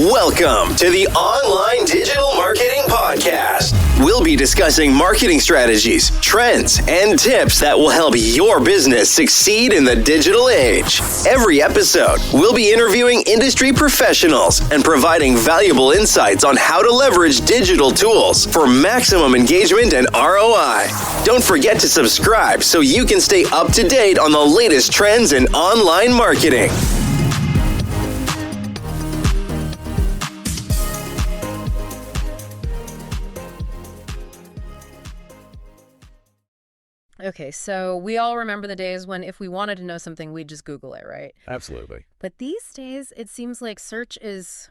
Welcome to the Online Digital Marketing Podcast. We'll be discussing marketing strategies, trends, and tips that will help your business succeed in the digital age. Every episode, we'll be interviewing industry professionals and providing valuable insights on how to leverage digital tools for maximum engagement and ROI. Don't forget to subscribe so you can stay up to date on the latest trends in online marketing. Okay, so we all remember the days when if we wanted to know something, we'd just Google it, right? Absolutely. But these days, it seems like search is,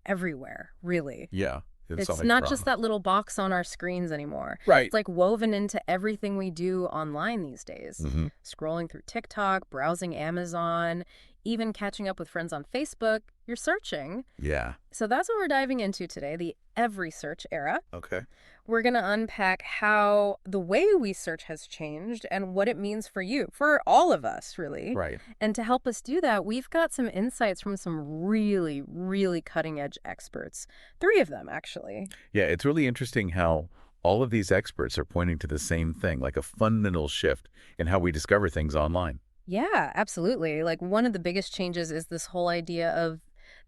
everywhere, really. Yeah. It's not just that little box on our screens anymore. Right. It's like woven into everything we do online these days. Mm-hmm. Scrolling through TikTok, browsing Amazon, even catching up with friends on Facebook, you're searching. Yeah. So that's what we're diving into today, the Everysearch era. Okay. We're going to unpack how the way we search has changed and what it means for you, for all of us, really. Right. And to help us do that, we've got some insights from some really, really cutting-edge experts. 3 of them, actually. Yeah, it's really interesting how all of these experts are pointing to the same thing, like a fundamental shift in how we discover things online. Yeah, absolutely. Like one of the biggest changes is this whole idea of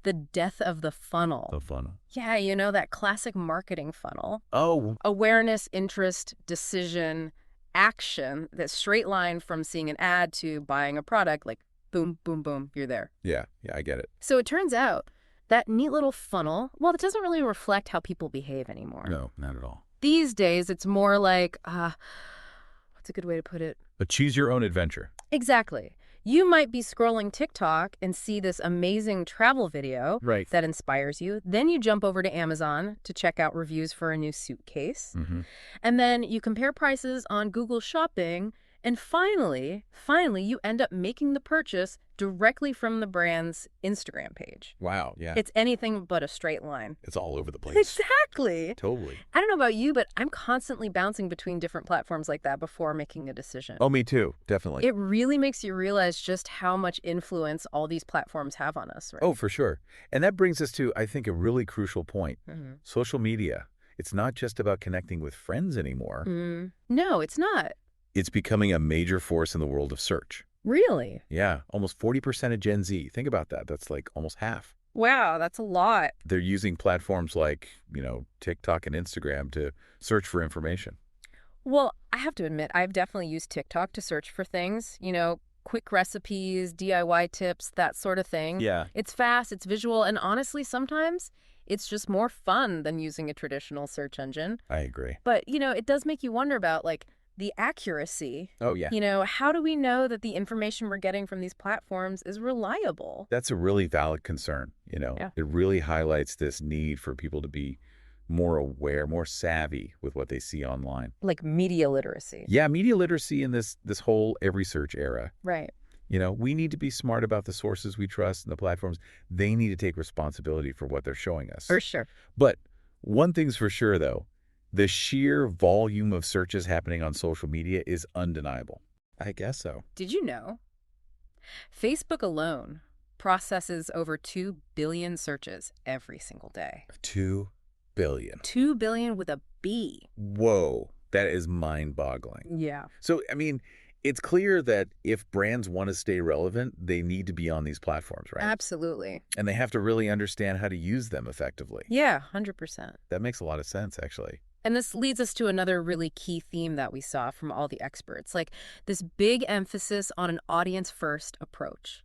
the death of the funnel. The funnel. Yeah, you know, that classic marketing funnel. Oh. Awareness, interest, decision, action, that straight line from seeing an ad to buying a product, like boom, boom, boom, you're there. Yeah, I get it. So it turns out that neat little funnel, well, it doesn't really reflect how people behave anymore. No, not at all. These days, it's more like, what's a good way to put it? But choose your own adventure. Exactly. You might be scrolling TikTok and see this amazing travel video that inspires you. Then you jump over to Amazon to check out reviews for a new suitcase. Mm-hmm. And then you compare prices on Google Shopping. And finally, you end up making the purchase directly from the brand's Instagram page. Wow, yeah. It's anything but a straight line. It's all over the place. Exactly. Totally. I don't know about you, but I'm constantly bouncing between different platforms like that before making a decision. Oh, me too. Definitely. It really makes you realize just how much influence all these platforms have on us, right? Oh, for sure. And that brings us to, I think, a really crucial point. Mm-hmm. Social media. It's not just about connecting with friends anymore. No, it's not. It's becoming a major force in the world of search. Really? Yeah, almost 40% of Gen Z. Think about that. That's like almost half. Wow, that's a lot. They're using platforms like, TikTok and Instagram to search for information. Well, I have to admit, I've definitely used TikTok to search for things, quick recipes, DIY tips, that sort of thing. Yeah. It's fast, it's visual, and honestly, sometimes it's just more fun than using a traditional search engine. I agree. But, it does make you wonder about, the accuracy. Oh, yeah. How do we know that the information we're getting from these platforms is reliable? That's a really valid concern. Yeah. It really highlights this need for people to be more aware, more savvy with what they see online. Like media literacy. Yeah, media literacy in this whole Everysearch era. Right. We need to be smart about the sources we trust and the platforms. They need to take responsibility for what they're showing us. For sure. But one thing's for sure, though. The sheer volume of searches happening on social media is undeniable. I guess so. Did you know? Facebook alone processes over 2 billion searches every single day. 2 billion. 2 billion with a B. Whoa, that is mind-boggling. Yeah. So, it's clear that if brands want to stay relevant, they need to be on these platforms, right? Absolutely. And they have to really understand how to use them effectively. Yeah, 100%. That makes a lot of sense, actually. And this leads us to another really key theme that we saw from all the experts, like this big emphasis on an audience-first approach.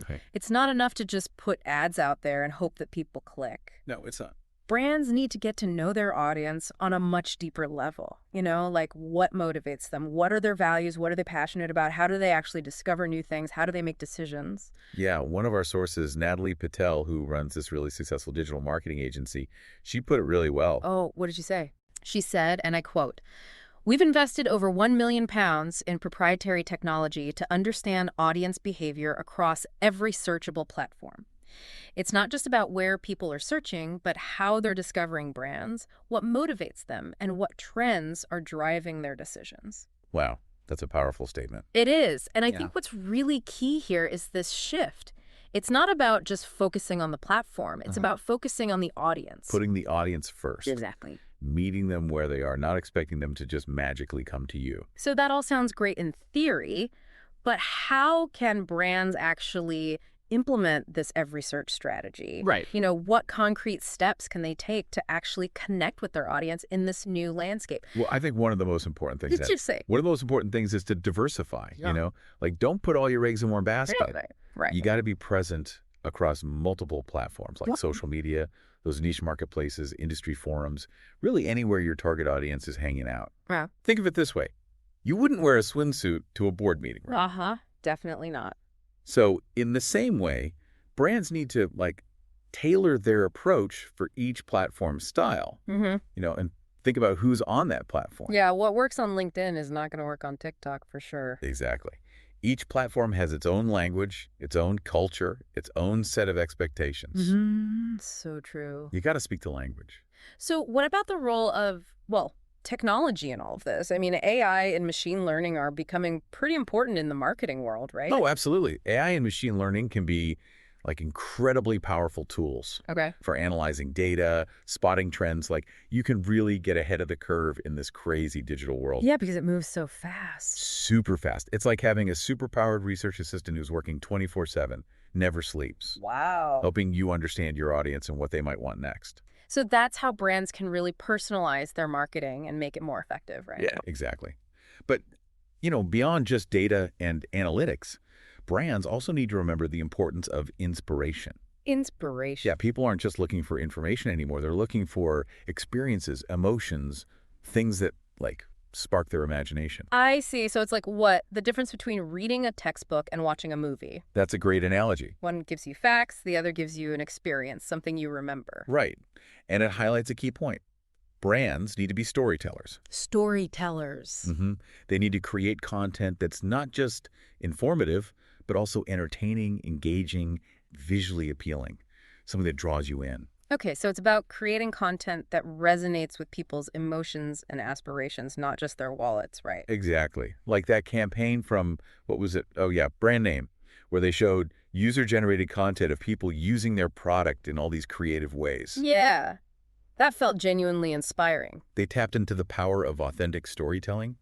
Okay. It's not enough to just put ads out there and hope that people click. No, it's not. Brands need to get to know their audience on a much deeper level. Like what motivates them? What are their values? What are they passionate about? How do they actually discover new things? How do they make decisions? Yeah, one of our sources, Natalie Patel, who runs this really successful digital marketing agency, she put it really well. Oh, what did she say? She said, and I quote, "We've invested over £1 million in proprietary technology to understand audience behavior across every searchable platform. It's not just about where people are searching, but how they're discovering brands, what motivates them, and what trends are driving their decisions." Wow, that's a powerful statement. It is. And I think what's really key here is this shift. It's not about just focusing on the platform. It's about focusing on the audience. Putting the audience first. Exactly. Meeting them where they are, not expecting them to just magically come to you. So that all sounds great in theory, but how can brands actually implement this Everysearch strategy? Right. What concrete steps can they take to actually connect with their audience in this new landscape? Well, I think one of the most important things. Did you say? One of the most important things is to diversify. Like don't put all your eggs in one basket. Right. You got to be present across multiple platforms like social media, those niche marketplaces, industry forums, really anywhere your target audience is hanging out. Yeah. Think of it this way. You wouldn't wear a swimsuit to a board meeting, right? Definitely not. So in the same way, brands need to tailor their approach for each platform style, and think about who's on that platform. Yeah, what works on LinkedIn is not going to work on TikTok for sure. Exactly. Each platform has its own language, its own culture, its own set of expectations. So true. You got to speak the language. So what about the role of, technology in all of this? I mean, AI and machine learning are becoming pretty important in the marketing world, right? Oh, absolutely. AI and machine learning can be incredibly powerful tools for analyzing data, spotting trends. You can really get ahead of the curve in this crazy digital world. Yeah, because it moves so fast. Super fast. It's like having a super-powered research assistant who's working 24/7, never sleeps. Wow. Helping you understand your audience and what they might want next. So that's how brands can really personalize their marketing and make it more effective, right? Yeah, exactly. But, beyond just data and analytics, brands also need to remember the importance of inspiration. Inspiration. Yeah, people aren't just looking for information anymore. They're looking for experiences, emotions, things that, spark their imagination. I see. So it's what? The difference between reading a textbook and watching a movie. That's a great analogy. One gives you facts, the other gives you an experience, something you remember. Right. And it highlights a key point. Brands need to be storytellers. Storytellers. They need to create content that's not just informative, but also entertaining, engaging, visually appealing, something that draws you in. Okay, so it's about creating content that resonates with people's emotions and aspirations, not just their wallets, right? Exactly. Like that campaign from, what was it? Oh, yeah, Brand Name, where they showed user-generated content of people using their product in all these creative ways. Yeah, that felt genuinely inspiring. They tapped into the power of authentic storytelling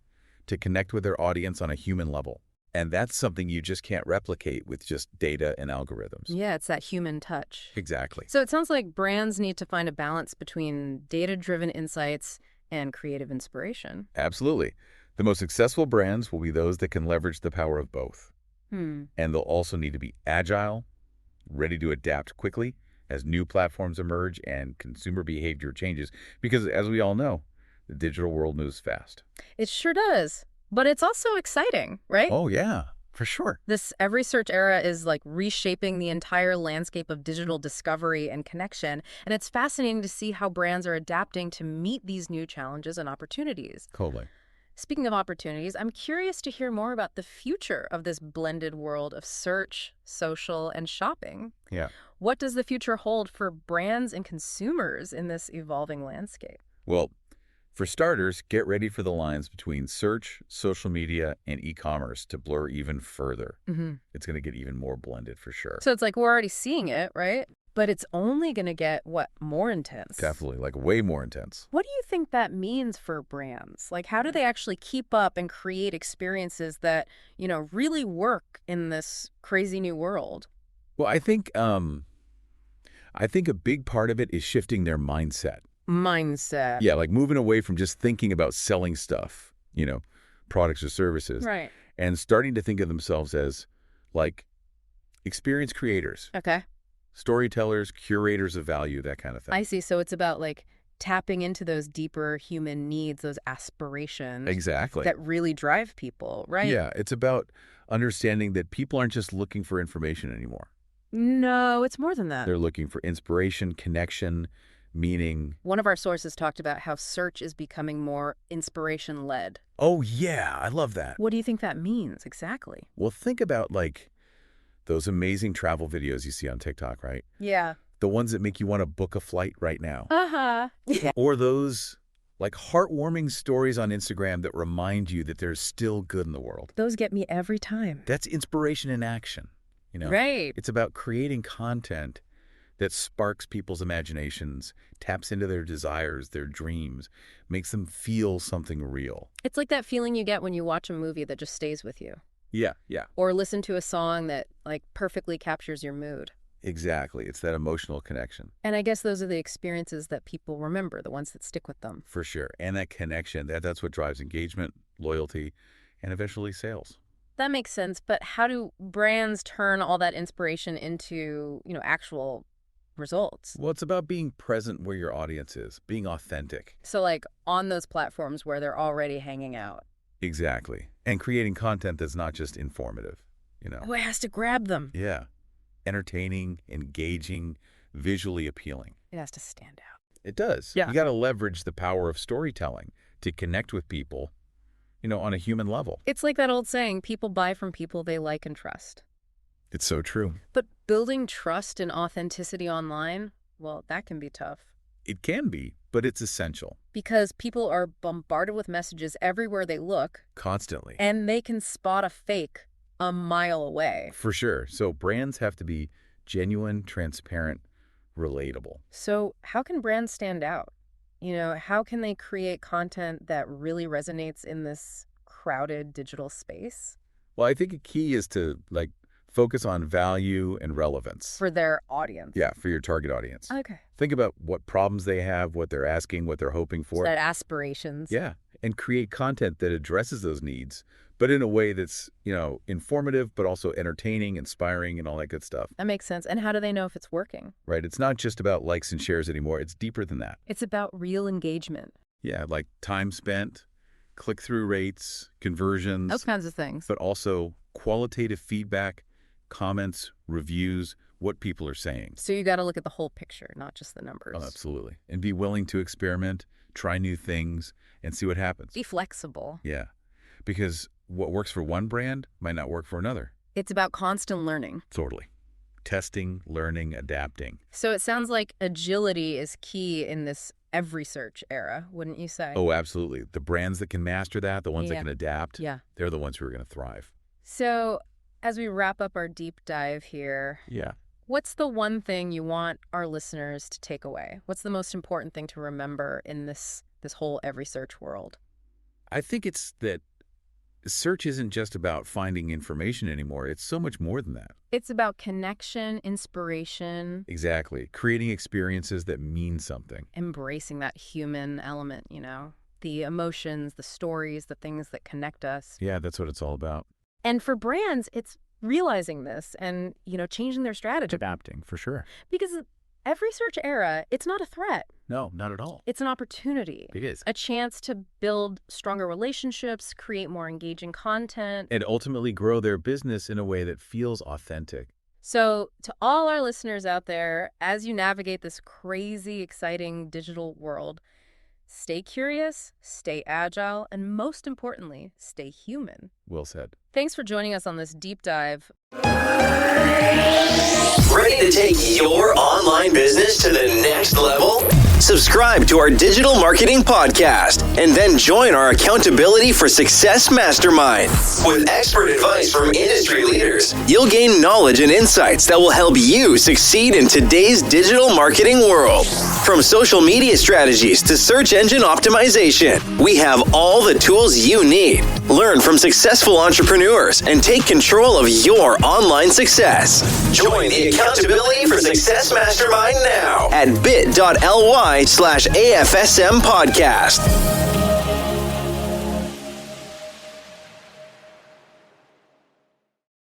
to connect with their audience on a human level. And that's something you just can't replicate with just data and algorithms. Yeah, it's that human touch. Exactly. So it sounds like brands need to find a balance between data-driven insights and creative inspiration. Absolutely. The most successful brands will be those that can leverage the power of both. Hmm. And they'll also need to be agile, ready to adapt quickly as new platforms emerge and consumer behavior changes. Because as we all know, the digital world moves fast. It sure does. But it's also exciting, right? Oh, yeah, for sure. This Everysearch era is reshaping the entire landscape of digital discovery and connection. And it's fascinating to see how brands are adapting to meet these new challenges and opportunities. Totally. Speaking of opportunities, I'm curious to hear more about the future of this blended world of search, social, and shopping. Yeah. What does the future hold for brands and consumers in this evolving landscape? Well, for starters, get ready for the lines between search, social media, and e-commerce to blur even further. It's going to get even more blended for sure. So it's we're already seeing it, right? But it's only going to get, more intense? Definitely, way more intense. What do you think that means for brands? How do they actually keep up and create experiences that, really work in this crazy new world? Well, I think a big part of it is shifting their mindset. Yeah, moving away from just thinking about selling stuff, products or services. Right. And starting to think of themselves as, experience creators. Okay. Storytellers, curators of value, that kind of thing. I see. So it's about, tapping into those deeper human needs, those aspirations. Exactly. That really drive people, right? Yeah, it's about understanding that people aren't just looking for information anymore. No, it's more than that. They're looking for inspiration, connection, meaning. One of our sources talked about how search is becoming more inspiration-led. Oh, yeah, I love that. What do you think that means exactly? Well, think about, those amazing travel videos you see on TikTok, right? Yeah. The ones that make you want to book a flight right now. Yeah. Or those, heartwarming stories on Instagram that remind you that there's still good in the world. Those get me every time. That's inspiration in action. Right. It's about creating content that sparks people's imaginations, taps into their desires, their dreams, makes them feel something real. It's like that feeling you get when you watch a movie that just stays with you. Yeah. Or listen to a song that perfectly captures your mood. Exactly. It's that emotional connection. And I guess those are the experiences that people remember, the ones that stick with them. For sure. And that connection, that's what drives engagement, loyalty, and eventually sales. That makes sense. But how do brands turn all that inspiration into, actual results? Well, it's about being present where your audience is, being authentic. So on those platforms where they're already hanging out. Exactly. And creating content that's not just informative, Oh, it has to grab them. Yeah. Entertaining, engaging, visually appealing. It has to stand out. It does. Yeah. You got to leverage the power of storytelling to connect with people, on a human level. It's like that old saying, people buy from people they like and trust. It's so true. But building trust and authenticity online, well, that can be tough. It can be, but it's essential. Because people are bombarded with messages everywhere they look. Constantly. And they can spot a fake a mile away. For sure. So brands have to be genuine, transparent, relatable. So how can brands stand out? How can they create content that really resonates in this crowded digital space? Well, I think a key is to focus on value and relevance. For their audience. Yeah, for your target audience. Okay. Think about what problems they have, what they're asking, what they're hoping for. So that aspirations. Yeah, and create content that addresses those needs, but in a way that's, informative, but also entertaining, inspiring, and all that good stuff. That makes sense. And how do they know if it's working? Right. It's not just about likes and shares anymore. It's deeper than that. It's about real engagement. Yeah, like time spent, click-through rates, conversions. Those kinds of things. But also qualitative feedback, comments, reviews, what people are saying. So you got to look at the whole picture, not just the numbers. Oh, absolutely. And be willing to experiment, try new things, and see what happens. Be flexible. Yeah. Because what works for one brand might not work for another. It's about constant learning. Totally. Testing, learning, adapting. So it sounds like agility is key in this Everysearch era, wouldn't you say? Oh, absolutely. The brands that can master that, the ones that can adapt, yeah, they're the ones who are going to thrive. So as we wrap up our deep dive here, what's the one thing you want our listeners to take away? What's the most important thing to remember in this whole Everysearch world? I think it's that search isn't just about finding information anymore. It's so much more than that. It's about connection, inspiration. Exactly. Creating experiences that mean something. Embracing that human element, the emotions, the stories, the things that connect us. Yeah, that's what it's all about. And for brands, it's realizing this and, changing their strategy. Adapting, for sure. Because Everysearch era, it's not a threat. No, not at all. It's an opportunity. It is. A chance to build stronger relationships, create more engaging content. And ultimately grow their business in a way that feels authentic. So to all our listeners out there, as you navigate this crazy, exciting digital world, stay curious, stay agile, and most importantly, stay human. Well said. Thanks for joining us on this deep dive. Ready to take your online business to the next level? Subscribe to our digital marketing podcast and then join our Accountability for Success Mastermind. With expert advice from industry leaders, you'll gain knowledge and insights that will help you succeed in today's digital marketing world. From social media strategies to search engine optimization, we have all the tools you need. Learn from successful entrepreneurs and take control of your online success. Join the Accountability for Success Mastermind now at bit.ly/AFSM podcast.